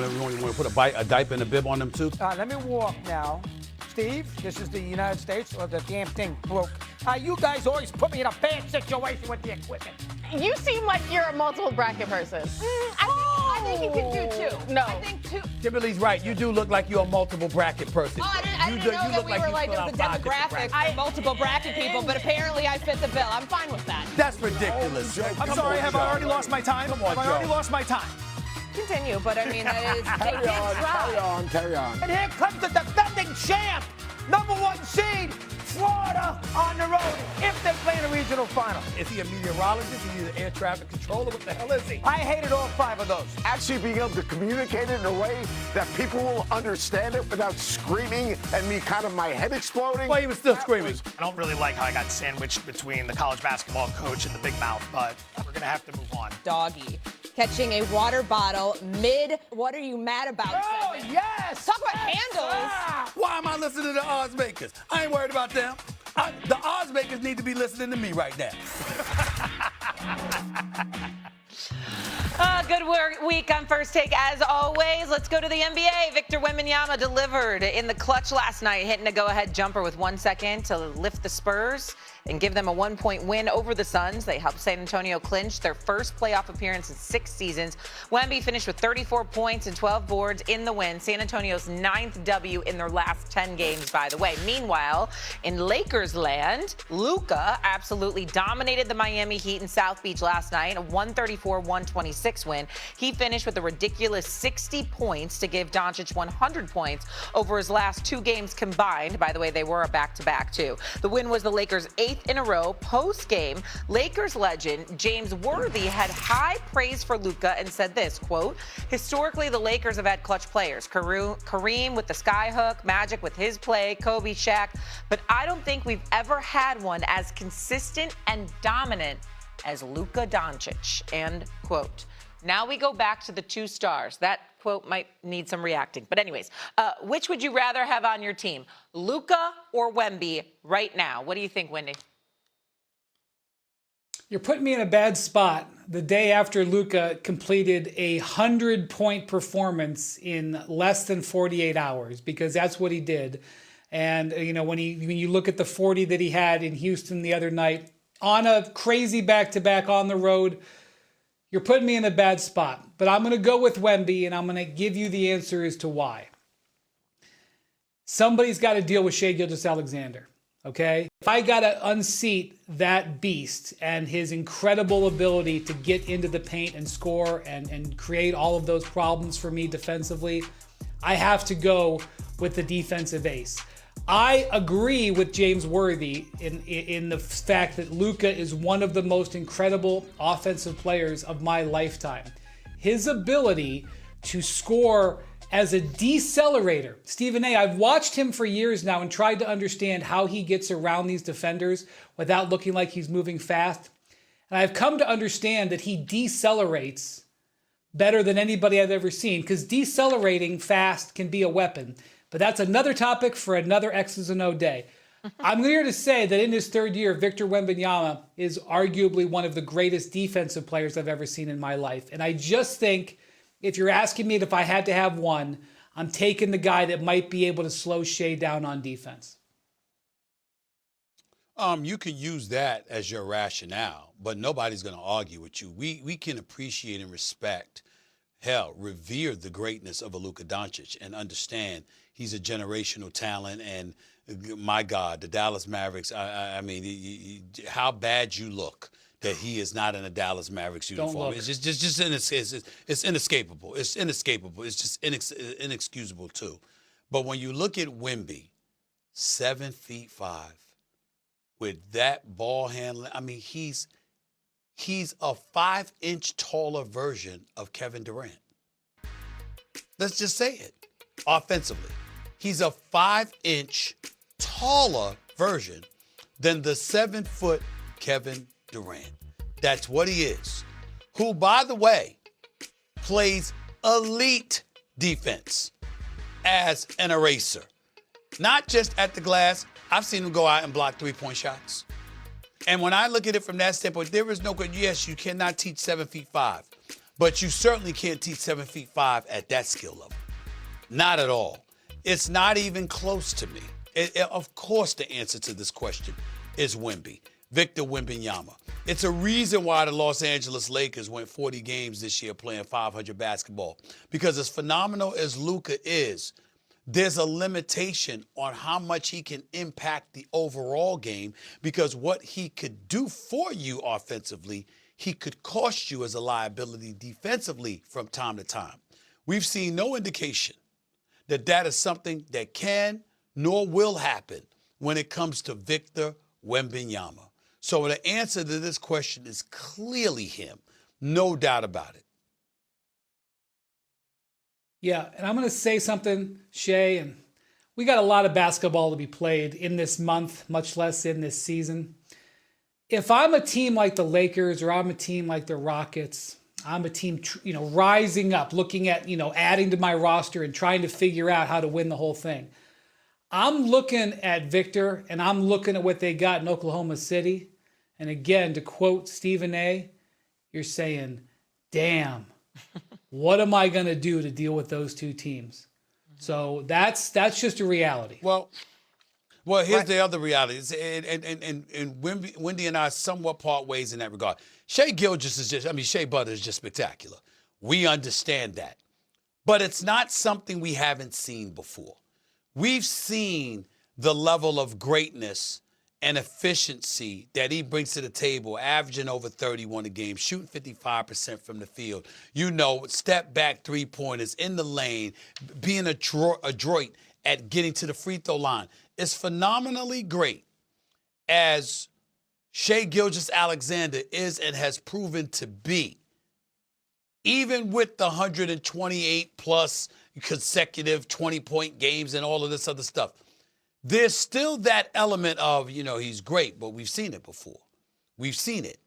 want to put a diaper and a bib on them too? Let me walk now. Steve, this is the United States, or the damn thing broke. You guys always put me in a bad situation with the equipment. You seem like you're a multiple bracket person. I think you can do two. No. I think two. Kimberly's right. You do look like you're a multiple bracket person. Oh, I didn't know that we were like, it was a demographic of multiple bracket people, but apparently I fit the bill. I'm fine with that. That's ridiculous. I'm sorry, have I already lost my time? Come on, have I already Joe. lost my time? Continue, but I mean, that is, they did try. Carry on. And here comes the defending champ, #1 seed, Florida on the road, if they play in a regional final. Is he a meteorologist? Is he an air traffic controller? What the hell is he? I hated all 5 of those. Actually being able to communicate it in a way that people will understand it without screaming and me kind of my head exploding. Well, he was still screaming. I don't really like how I got sandwiched between the college basketball coach and the big mouth, but we're going to have to move on. Doggy catching a water bottle mid. What are you mad about? Oh, segment? yes! Talk about handles. Why am I listening to the odds makers? I ain't worried about them. The odds makers need to be listening to me right now. Good week on First Take as always. Let's go to the NBA. Victor Wembanyama delivered in the clutch last night, hitting a go-ahead jumper with 1 second to lift the Spurs and give them a 1-point win over the Suns. They helped San Antonio clinch their first playoff appearance in 6 seasons. Wemby finished with 34 points and 12 boards in the win. San Antonio's 9th W in their last 10 games, by the way. Meanwhile, in Lakers land, Luka absolutely dominated the Miami Heat in South Beach last night, a 134-126 win. He finished with a ridiculous 60 points to give Doncic 100 points over his last 2 games combined. By the way, they were a back-to-back, too. The win was the Lakers' 8th in a row. Post-game, Lakers legend James Worthy had high praise for Luka and said this, quote, historically, the Lakers have had clutch players. Kareem with the skyhook, Magic with his play, Kobe, Shaq, but I don't think we've ever had one as consistent and dominant as Luka Doncic, end quote. Now we go back to the 2 stars. That quote might need some reacting. But anyways, which would you rather have on your team, Luka or Wemby right now? What do you think, Wendy? You're putting me in a bad spot the day after Luka completed a 100-point performance in less than 48 hours, because that's what he did. And, you know, when you look at the 40 that he had in Houston the other night, on a crazy back-to-back on the road, you're putting me in a bad spot. But I'm going to go with Wemby, and I'm going to give you the answer as to why. Somebody's got to deal with Shai Gilgeous-Alexander, okay? If I got to unseat that beast and his incredible ability to get into the paint and score and create all of those problems for me defensively, I have to go with the defensive ace. I agree with James Worthy in the fact that Luka is one of the most incredible offensive players of my lifetime. His ability to score as a decelerator. Stephen A., I've watched him for years now and tried to understand how he gets around these defenders without looking like he's moving fast. And I've come to understand that he decelerates better than anybody I've ever seen, because decelerating fast can be a weapon. But that's another topic for another X's and O day. I'm here to say that in his 3rd year, Victor Wembanyama is arguably one of the greatest defensive players I've ever seen in my life. And I just think, if you're asking me if I had to have one, I'm taking the guy that might be able to slow Shai down on defense. You can use that as your rationale, but nobody's going to argue with you. We can appreciate and respect, revere the greatness of a Luka Doncic and understand he's a generational talent. And my God, the Dallas Mavericks, I mean, how bad you look that he is not in a Dallas Mavericks uniform. It's it's inescapable. It's inescapable. It's just inexcusable too. But when you look at Wemby, 7'5", with that ball handling, I mean, he's a 5-inch taller version of Kevin Durant. Let's just say it. Offensively, he's a 5-inch taller version than the 7-foot Kevin Durant. That's what he is. Who, by the way, plays elite defense as an eraser. Not just at the glass. I've seen him go out and block 3-point shots. And when I look at it from that standpoint, there is no good. Yes, you cannot teach 7'5", But you certainly can't teach 7'5" at that skill level. Not at all. It's not even close to me. Of course, the answer to this question is Wemby, Victor Wembanyama. It's a reason why the Los Angeles Lakers went 40 games this year playing 500 basketball. Because as phenomenal as Luka is, there's a limitation on how much he can impact the overall game, because what he could do for you offensively, he could cost you as a liability defensively from time to time. We've seen no indication that that is something that can nor will happen when it comes to Victor Wembanyama. So the answer to this question is clearly him. No doubt about it. Yeah, and I'm going to say something, Shay, and we got a lot of basketball to be played in this month, much less in this season. If I'm a team like the Lakers or I'm a team like the Rockets, I'm a team, rising up, looking at, adding to my roster and trying to figure out how to win the whole thing. I'm looking at Victor and I'm looking at what they got in Oklahoma City. And again, to quote Stephen A., you're saying, damn, what am I going to do to deal with those two teams? So that's just a reality. Well, here's the other reality. And Wendy and I somewhat part ways in that regard. Shai Gilgeous Shea Butter is just spectacular. We understand that. But it's not something we haven't seen before. We've seen the level of greatness and efficiency that he brings to the table, averaging over 31 a game, shooting 55% from the field. Step back three-pointers in the lane, being adroit at getting to the free throw line. Is phenomenally great as Shai Gilgeous-Alexander is and has proven to be. Even with the 128-plus consecutive 20-point games and all of this other stuff, there's still that element of, he's great, but we've seen it before. We've seen it.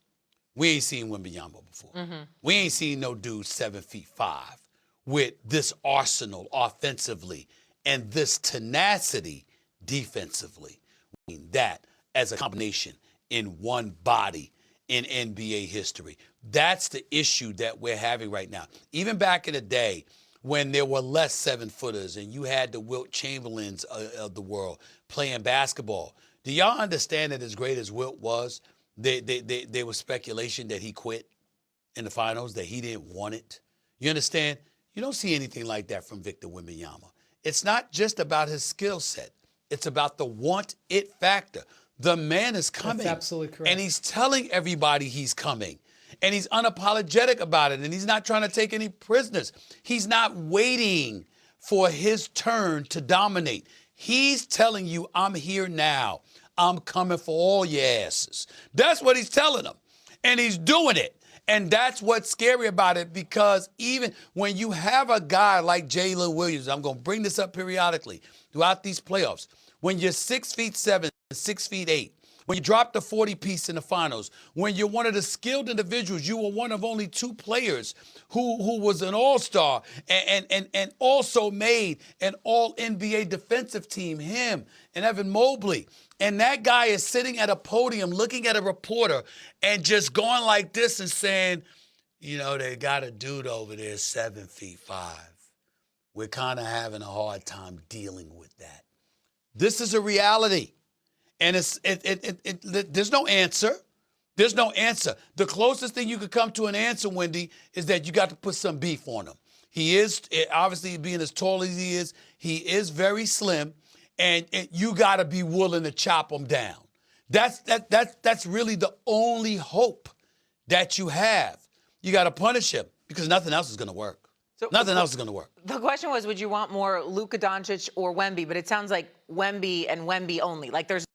We ain't seen Wembanyama before. Mm-hmm. We ain't seen no dude 7'5" with this arsenal offensively and this tenacity defensively. That as a combination in one body in NBA history. That's the issue that we're having right now. Even back in the day when there were less 7-footers and you had the Wilt Chamberlains of the world playing basketball. Do y'all understand that as great as Wilt was, there was speculation that he quit in the finals, that he didn't want it? You understand? You don't see anything like that from Victor Wembanyama. It's not just about his skill set. It's about the want-it factor. The man is coming. That's absolutely correct. And he's telling everybody he's coming. And he's unapologetic about it. And he's not trying to take any prisoners. He's not waiting for his turn to dominate. He's telling you, I'm here now. I'm coming for all your asses. That's what he's telling them. And he's doing it. And that's what's scary about it, because even when you have a guy like Jalen Williams, I'm going to bring this up periodically throughout these playoffs, when you're 6'7", 6'8", when you drop the 40-piece in the finals, when you're one of the skilled individuals, you were one of only two players who was an all-star and also made an all-NBA defensive team, him and Evan Mobley. And that guy is sitting at a podium looking at a reporter and just going like this and saying, they got a dude over there 7'5". We're kind of having a hard time dealing with that. This is a reality. And there's no answer. There's no answer. The closest thing you could come to an answer, Wendy, is that you got to put some beef on him. He is, obviously being as tall as he is very slim, and you got to be willing to chop him down. That's really the only hope that you have. You got to punish him because nothing else is going to work. Nothing else is going to work. The question was, would you want more Luka Doncic or Wemby? But it sounds like Wemby and Wemby only. Like there's